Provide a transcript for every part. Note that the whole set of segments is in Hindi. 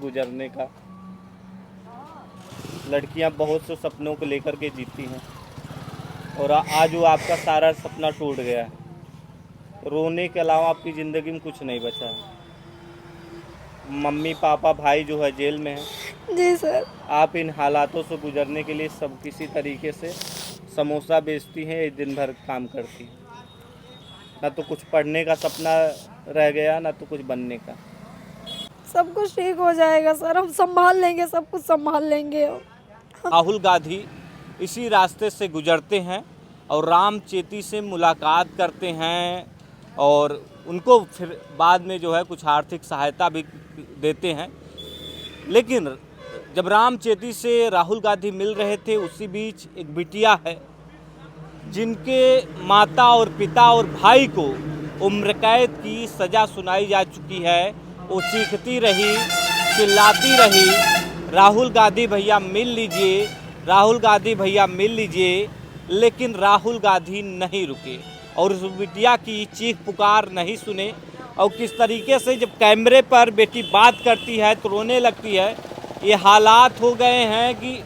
गुजरने का। लड़कियां बहुत से सपनों को लेकर के जीती हैं और आज वो आपका सारा सपना टूट गया है। रोने के अलावा आपकी ज़िंदगी में कुछ नहीं बचा है। मम्मी पापा भाई जो है जेल में है। जी सर। आप इन हालातों से गुजरने के लिए सब किसी तरीके से समोसा बेचती हैं, एक दिन भर काम करती हैं। ना तो कुछ पढ़ने का सपना रह गया, ना तो कुछ बनने का। सब कुछ ठीक हो जाएगा सर, हम संभाल लेंगे, सब कुछ संभाल लेंगे। राहुल गांधी इसी रास्ते से गुजरते हैं और राम चेती से मुलाकात करते हैं और उनको फिर बाद में जो है कुछ आर्थिक सहायता भी देते हैं। लेकिन जब राम चेती से राहुल गांधी मिल रहे थे, उसी बीच एक बिटिया है जिनके माता और पिता और भाई को उम्र कैद की सज़ा सुनाई जा चुकी है। वो चीखती रही, चिल्लाती रही, राहुल गांधी भैया मिल लीजिए, राहुल गांधी भैया मिल लीजिए। लेकिन राहुल गांधी नहीं रुके और उस बिटिया की चीख पुकार नहीं सुने। और किस तरीके से जब कैमरे पर बेटी बात करती है तो रोने लगती है। ये हालात हो गए हैं कि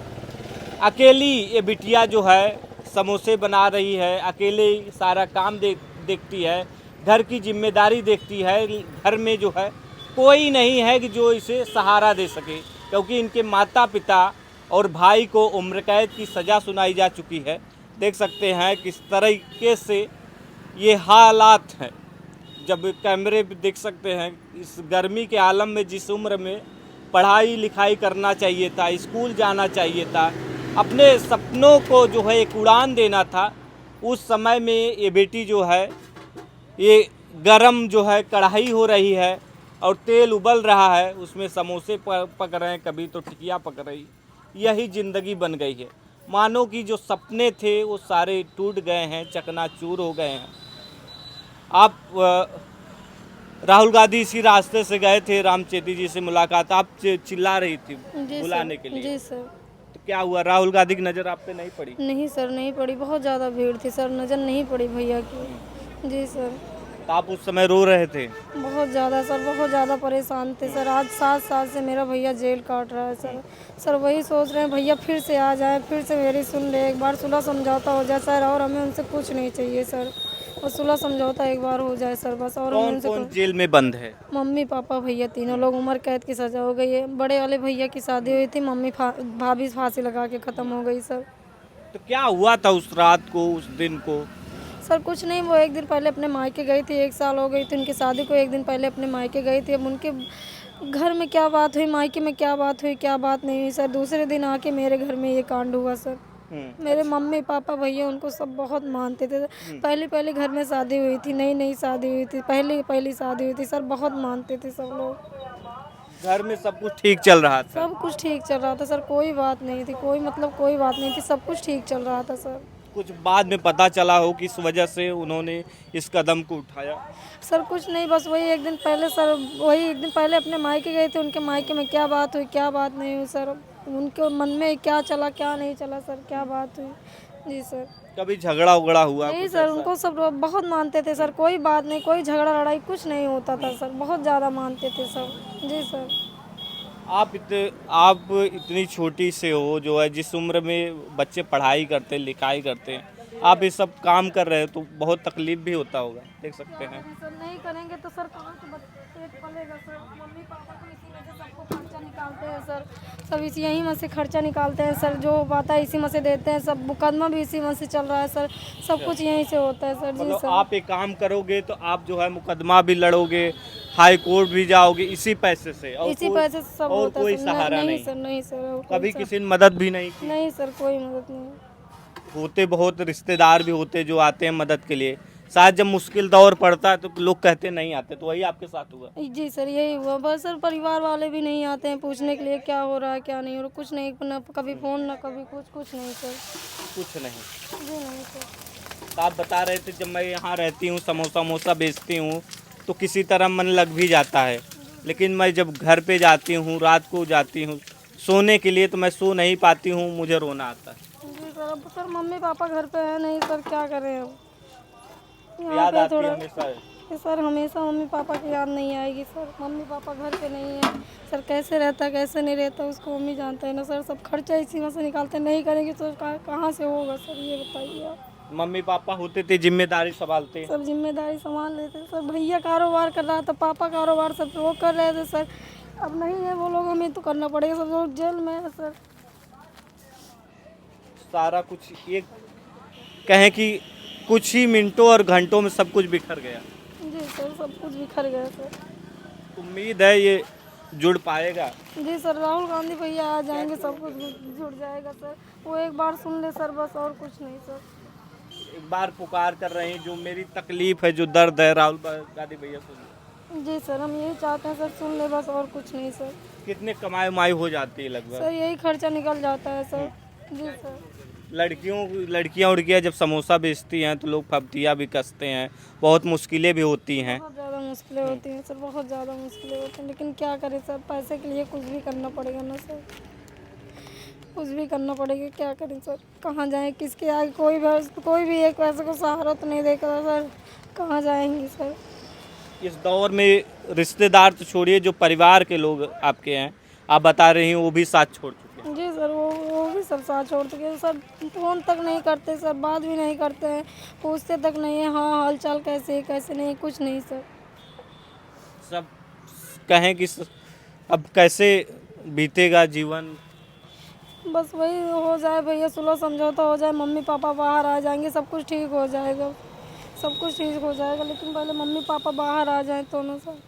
अकेली ये बिटिया जो है समोसे बना रही है, अकेले सारा काम देखती है, घर की जिम्मेदारी देखती है। घर में जो है कोई नहीं है कि जो इसे सहारा दे सके, क्योंकि इनके माता पिता और भाई को उम्र कैद की सज़ा सुनाई जा चुकी है। देख सकते हैं किस तरीके से ये हालात हैं। जब कैमरे पे देख सकते हैं इस गर्मी के आलम में, जिस उम्र में पढ़ाई लिखाई करना चाहिए था, स्कूल जाना चाहिए था, अपने सपनों को जो है एक उड़ान देना था, उस समय में ये बेटी जो है ये गरम जो है कढ़ाई हो रही है और तेल उबल रहा है, उसमें समोसे पक रहे हैं, कभी तो टिकिया पक रही। यही ज़िंदगी बन गई है। मानो कि जो सपने थे वो सारे टूट गए हैं, चकनाचूर हो गए हैं। आप राहुल गांधी इसी रास्ते से गए थे, राम चेती जी से मुलाकात, आप चिल्ला रही थी बुलाने के लिए। जी सर। तो क्या हुआ, राहुल गांधी की नज़र आप पे नहीं पड़ी? नहीं सर, नहीं पड़ी, बहुत ज़्यादा भीड़ थी सर, नज़र नहीं पड़ी भैया की। जी सर। तो आप उस समय रो रहे थे? बहुत ज़्यादा सर, बहुत ज़्यादा परेशान थे सर। आज 7 साल से मेरा भैया जेल काट रहा है सर। सर वही सोच रहे हैं भैया फिर से आ जाए, फिर से मेरी सुन ले, एक बार सुलह समझौता हो जाए सर। और हमें उनसे कुछ नहीं चाहिए सर, और सुलह समझौता एक बार हो जाए सर बस। और कौन कौन जेल में बंद है? मम्मी पापा भैया तीनों लोग, उम्र कैद की सज़ा हो गई है। बड़े वाले भैया की शादी हुई थी, मम्मी भाभी फांसी लगा के ख़त्म हो गई सर। तो क्या हुआ था उस रात को, उस दिन को? सर कुछ नहीं, वो एक दिन पहले अपने मायके गई थी, 1 साल हो गई थी उनकी शादी को, एक दिन पहले अपने मायके गई थी। अब उनके घर में क्या बात हुई, मायके में क्या बात हुई, क्या बात नहीं हुई सर, दूसरे दिन आके मेरे घर में ये कांड हुआ सर। मेरे मम्मी पापा भैया उनको सब बहुत मानते थे। पहले घर में शादी हुई थी, नई शादी हुई थी, पहली शादी हुई थी सर, बहुत मानते थे सब लोग। घर में सब कुछ ठीक चल रहा था? सब कुछ ठीक चल रहा था सर, कोई बात नहीं थी, कोई बात नहीं थी, सब कुछ ठीक चल रहा था सर। कुछ बाद में पता चला हो किस वजह से उन्होंने इस कदम को उठाया? सर कुछ नहीं, बस वही एक दिन पहले सर, वही एक दिन पहले अपने मायके गए थे, उनके मायके में क्या बात हुई, क्या बात नहीं हुई सर, उनके मन में क्या चला क्या नहीं चला सर, क्या बात हुई। जी सर। कभी झगड़ा उगड़ा हुआ? नहीं कुछ सर, ऐसा? उनको सब बहुत मानते थे सर, कोई बात नहीं, कोई झगड़ा लड़ाई कुछ नहीं होता था सर, बहुत ज़्यादा मानते थे सब। जी सर। आप इतनी छोटी से हो, जो है जिस उम्र में बच्चे पढ़ाई करते हैं, लिखाई करते हैं, आप ये सब काम कर रहे हो तो बहुत तकलीफ भी होता होगा, देख सकते हैं। सर नहीं करेंगे तो सर कहाँ से पेट पलेगा सर। मम्मी पापा तो इसी में से सबको खर्चा निकालते हैं सर, सब इसी यहीं में से खर्चा निकालते हैं सर, जो पाता है इसी में से देते हैं सब, मुकदमा भी इसी में से चल रहा है सर, सब कुछ यहीं से होता है सर। जी मतलब सर। आप एक काम करोगे तो आप जो है मुकदमा भी लड़ोगे, हाई कोर्ट भी जाओगे इसी पैसे से, और इसी पैसे से सब और होता कोई है सर। सहारा नहीं नहीं? सर, नहीं सर, और कोई कभी सर- किसी ने मदद भी नहीं की? नहीं सर, कोई मदद नहीं। होते बहुत रिश्तेदार भी होते जो आते हैं मदद के लिए, शायद जब मुश्किल दौर पड़ता है तो लोग कहते नहीं आते, तो वही आपके साथ हुआ? जी सर, यही हुआ बस सर, परिवार वाले भी नहीं आते हैं पूछने के लिए क्या हो रहा है क्या नहीं हो रहा, कुछ नहीं, ना कभी फ़ोन ना कभी कुछ नहीं सर। कुछ नहीं। जी नहीं सर। तो आप बता रहे थे जब मैं यहाँ रहती हूँ, समोसा बेचती हूँ, तो किसी तरह मन लग भी जाता है, लेकिन मैं जब घर पे जाती हूँ, रात को जाती हूँ सोने के लिए, तो मैं सो नहीं पाती हूँ, मुझे रोना आता है। जी सर, अब सर मम्मी पापा घर पे हैं नहीं सर, क्या करें अब। यहाँ याद पे आती है थोड़ा हमेशा? कि सर हमेशा मम्मी पापा की याद नहीं आएगी सर। मम्मी पापा घर पे नहीं है सर, कैसे रहता कैसे नहीं रहता उसको मम्मी जानते हैं ना सर। सब खर्चा इसी में से निकालते, नहीं करेंगे तो कहाँ से होगा सर, ये बताइए आप। मम्मी पापा होते थे जिम्मेदारी संभालते। सब जिम्मेदारी संभाल लेते सर। भैया कारोबार कर रहा था, पापा कारोबार सब वो कर रहे थे सर। अब नहीं है वो लोग, हमें तो करना पड़ेगा। सब लोग जेल में है सर। सारा कुछ ये कहें कि कुछ ही मिनटों और घंटों में सब कुछ बिखर गया। जी सर, सब कुछ बिखर गया सर। उम्मीद है ये जुड़ पाएगा। जी सर, राहुल गांधी भैया आ जाएंगे, सब कुछ जुड़ जाएगा सर। वो एक बार सुन ले सर, बस और कुछ नहीं सर। एक बार पुकार कर रहे हैं, जो मेरी तकलीफ है, जो दर्द है, राहुल गांधी भैया सुन ले। जी सर, हम यही चाहते हैं सर, सुन ले बस, और कुछ नहीं सर। कितने कमाई उमाई हो जाती है लगभग? सर यही खर्चा निकल जाता है सर। जी सर। लड़कियां जब समोसा बेचती हैं तो लोग फब्तियाँ भी कसते हैं, बहुत मुश्किलें भी होती हैं। बहुत ज़्यादा मुश्किलें होती हैं सर, बहुत ज़्यादा मुश्किलें होती हैं, लेकिन क्या करें सर, पैसे के लिए कुछ भी करना पड़ेगा ना सर। कुछ भी करना पड़ेगा, क्या करें सर। कहाँ जाएं, किसके आगे, कोई भी एक पैसे को सहारा तो नहीं देगा सर। कहाँ जाएंगे सर। इस दौर में रिश्तेदार तो छोड़िए, जो परिवार के लोग आपके हैं, आप बता रही हैं, वो भी साथ छोड़ चुके हैं। जी सर, वो भी सब साथ छोड़ चुके हैं सर। फ़ोन तक नहीं करते सर, बात भी नहीं करते हैं, पूछते तक नहीं है हाँ हाल चाल कैसे है कैसे नहीं, कुछ नहीं सर। सब कहें कि अब कैसे बीतेगा जीवन? बस वही हो जाए भैया, सुलह समझौता हो जाए, मम्मी पापा बाहर आ जाएंगे, सब कुछ ठीक हो जाएगा। सब कुछ ठीक हो जाएगा, लेकिन पहले मम्मी पापा बाहर आ जाएं तो ना सर।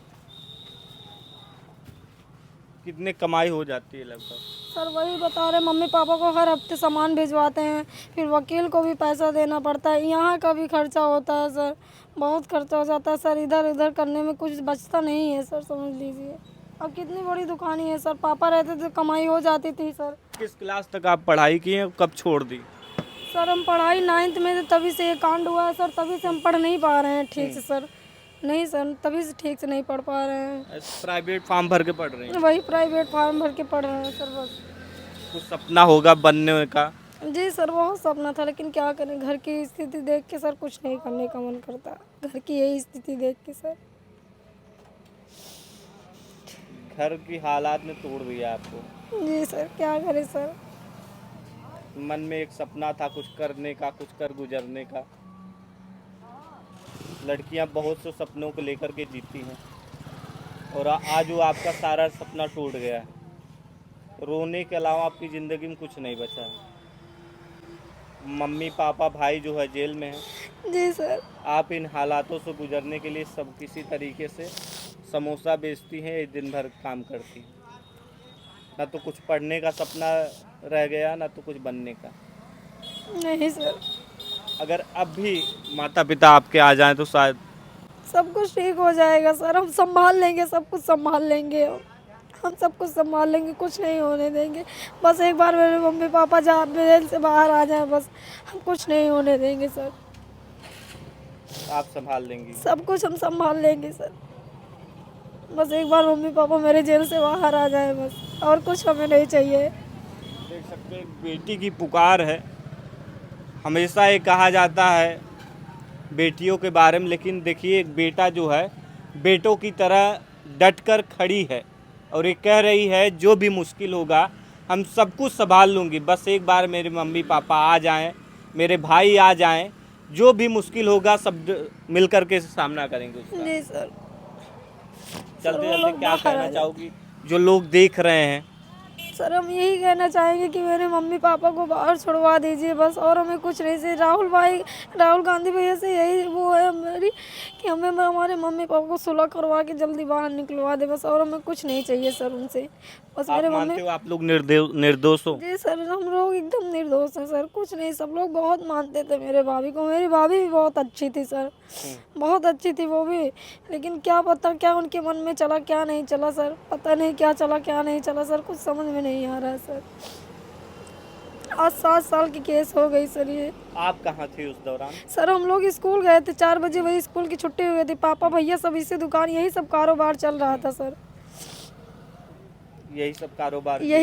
कितने कमाई हो जाती है लगभग? सर वही बता रहे, मम्मी पापा को हर हफ्ते सामान भिजवाते हैं, फिर वकील को भी पैसा देना पड़ता है, यहाँ का भी खर्चा होता है सर। बहुत खर्चा हो जाता है सर, इधर उधर करने में कुछ बचता नहीं है सर, समझ लीजिए। अब कितनी बड़ी दुकान है सर, पापा रहते थे कमाई हो जाती थी सर। किस क्लास तक आप पढ़ाई की हैं, कब छोड़ दी? सर हम पढ़ाई 9th में थे, तभी से ये कांड हुआ है सर, तभी से हम पढ़ नहीं पा रहे हैं ठीक से सर। नहीं सर, तभी से ठीक से नहीं पढ़ पा रहे हैं। प्राइवेट फॉर्म भर के पढ़ रहे हैं? वही प्राइवेट फार्म भर के पढ़ रहे हैं सर बस। कुछ सपना होगा बनने का? जी सर, बहुत सपना था, लेकिन क्या करें, घर की स्थिति देख के सर कुछ नहीं करने का मन करता। घर की यही स्थिति देख के सर। घर की हालात ने तोड़ दिया आपको? जी सर, क्या करें सर। मन में एक सपना था कुछ करने का, कुछ कर गुजरने का। लड़कियां बहुत से सपनों को लेकर के जीती हैं, और आज वो आपका सारा सपना टूट गया है। रोने के अलावा आपकी ज़िंदगी में कुछ नहीं बचा है। मम्मी पापा भाई जो है जेल में है। जी सर। आप इन हालातों से गुजरने के लिए सब किसी तरीके से समोसा बेचती हैं, दिन भर काम करती हैं। ना तो कुछ पढ़ने का सपना रह गया, ना तो कुछ बनने का। नहीं सर। अगर अब भी माता पिता आपके आ जाएं तो शायद सब कुछ ठीक हो जाएगा सर, हम संभाल लेंगे, सब कुछ संभाल लेंगे। हम सब कुछ संभाल लेंगे, कुछ नहीं होने देंगे। बस एक बार मेरे मम्मी पापा जेल से बाहर आ जाएं, बस हम कुछ नहीं होने देंगे सर। आप संभाल लेंगी? सब कुछ हम संभाल लेंगे सर। बस एक बार मम्मी पापा मेरे जेल से बाहर आ जाए बस, और कुछ हमें नहीं चाहिए। देख सकते हैं, बेटी की पुकार है। हमेशा ये कहा जाता है बेटियों के बारे में, लेकिन देखिए एक बेटा जो है बेटों की तरह डट कर खड़ी है, और ये कह रही है जो भी मुश्किल होगा हम सब कुछ संभाल लूँगी, बस एक बार मेरे मम्मी पापा आ जाएं, मेरे भाई आ जाएं, जो भी मुश्किल होगा सब मिल कर के सामना करेंगे उसका। जी सर। चलते चलते क्या कहना चाहोगी जो लोग देख रहे हैं? सर हम यही कहना चाहेंगे कि मेरे मम्मी पापा को बाहर छुड़वा दीजिए बस, और हमें कुछ नहीं चाहिए। राहुल गांधी भैया से यही वो है मेरी, कि हमें हमारे मम्मी पापा को सुलह करवा के जल्दी बाहर निकलवा दे बस, और हमें कुछ नहीं चाहिए सर उनसे। बस मेरे मानते हो आप लोग निर्दोष हो? जी सर, हम लोग एकदम निर्दोष हैं सर, कुछ नहीं। सब लोग बहुत मानते थे मेरे भाभी को, मेरी भाभी भी बहुत अच्छी थी सर, बहुत अच्छी थी वो भी, लेकिन क्या पता क्या उनके मन में चला क्या नहीं चला सर, पता नहीं क्या चला क्या नहीं चला सर, कुछ समझ में नहीं आ रहा है सर। आज 7 साल की केस हो गई सर ये। आप कहाँ थे उस दौरान? सर हम लोग स्कूल गए थे, 4 बजे वही स्कूल की छुट्टी हुई थी। पापा भैया सब इसी दुकान, यही सब कारोबार चल रहा था सर। यही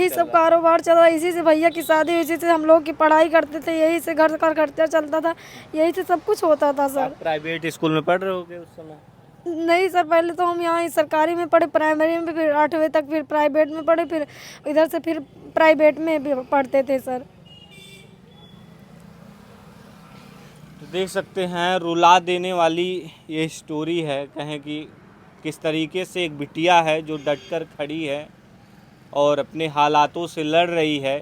सब कारोबार चल रहा, इसी से भैया की शादी हुई, इसी से हम लोग की पढ़ाई करते थे, यही से घर का खर्चा चलता था, यही से सब कुछ होता था सर। प्राइवेट स्कूल में पढ़ रहे होगे उस समय? नहीं सर, पहले तो हम यहाँ सरकारी में पढ़े, प्राइमरी में, फिर 8वीं तक, फिर प्राइवेट में पढ़े, फिर इधर से फिर प्राइवेट में भी पढ़ते थे सर। तो देख सकते हैं, रुला देने वाली ये स्टोरी है। कहें कि किस तरीके से एक बिटिया है जो डटकर खड़ी है और अपने हालातों से लड़ रही है।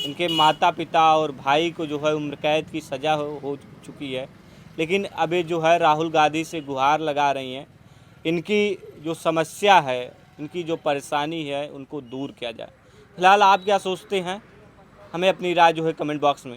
इनके माता पिता और भाई को जो है उम्र कैद की सज़ा हो चुकी है, लेकिन अब ये जो है राहुल गांधी से गुहार लगा रही हैं, इनकी जो समस्या है, इनकी जो परेशानी है, उनको दूर किया जाए। फिलहाल आप क्या सोचते हैं, हमें अपनी राय जो है कमेंट बॉक्स में